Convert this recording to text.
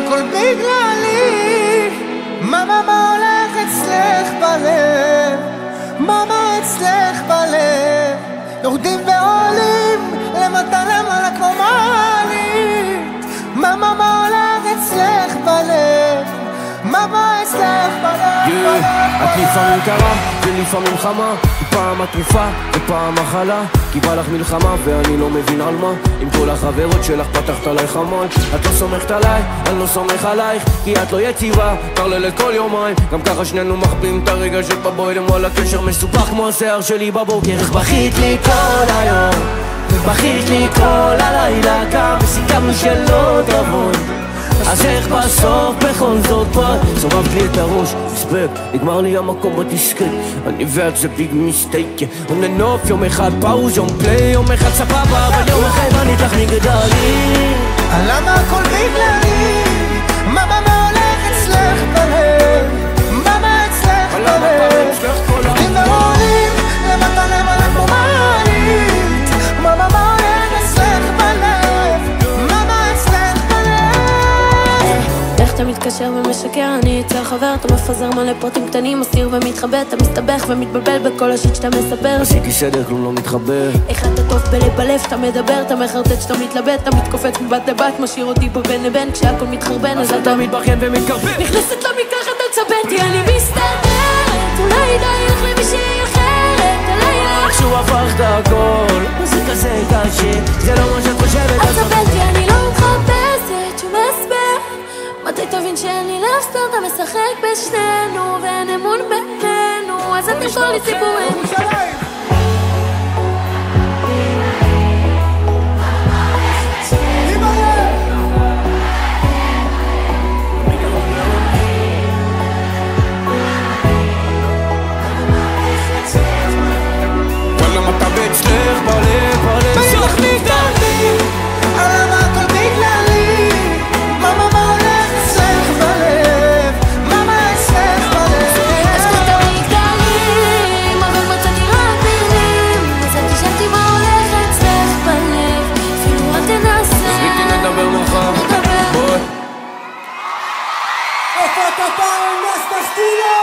הכל בגללי? מה הולך אצלך בלב? מה אצלך בלב? יורדים ועולים למטה למעלה כמו מעלית. מה הולך אצלך בלב? מה אצלך בלב? את לפעמים קרה ולפעמים חמה, פעם התרופה ופעם מחלה, כי בא לך מלחמה ואני לא מבין על מה. עם כל החברות שלך פתחת עליי חמול. את לא סומכת עליי, אני לא סומך עלייך, כי את לא יציבה, קרלה לכל יומיים. גם ככה שנינו מחבים את הרגע שבבוידם, וואלה קשר מסופח כמו השיער שלי בבוקר. איך בכית לי כל היום ובכית לי כל הלילה, גם וסיכמנו שלא תבוא, אז איך בסוף בכל זאת כבר סובבת לי את הראש? מספק, נגמר לי המקום בדיסקט, אני ואת זה ביג מיסטייק. on and off, יום אחד פאוז, יום פליי, יום אחד סבבה, אבל יום אחד אני תכניק גדלי. למה הכל בגללי? מה הולך אצלך בלב? מה אצלך בלב? יורדים ועולים למטה למעלה כמו מעלית. מה הולך אצלך בלב? מה אצלך בלב? איך אתה מתקשר ומשקר, אני אצל חבר, אתה מפזר מלא פרטים קטנים, מסתיר ומתחבא, אתה מסתבך ומתבלבל בכל השיט שאתה מספר. עשיתי סדר, כלום לא מתחבר. איך אתה טוב בלב בלב, אתה מדבר, אתה מחרטט שאתה מתלבט, אתה מתקופץ מבת לבת, משאיר אותי פה בין לבין, כשהכל מתחרבן אז אתה מתבכיין ומתקרבן. נכנסת למקרחת על צבנתי, אני מסתדרת, אולי דייך למישהי אחרת, עלייך איכשהו הפך את הכל, זה כזה קשה, זה לא מה שאת חושבת. על צבנתי אני לא מחפשת שום הסבר, מתי תבין שאין לי להסתר, אתה משחק בשנינו ואין אמון בינינו, אז אתם כל לי סיפורים. איפה אתה פעם נס תסתילו?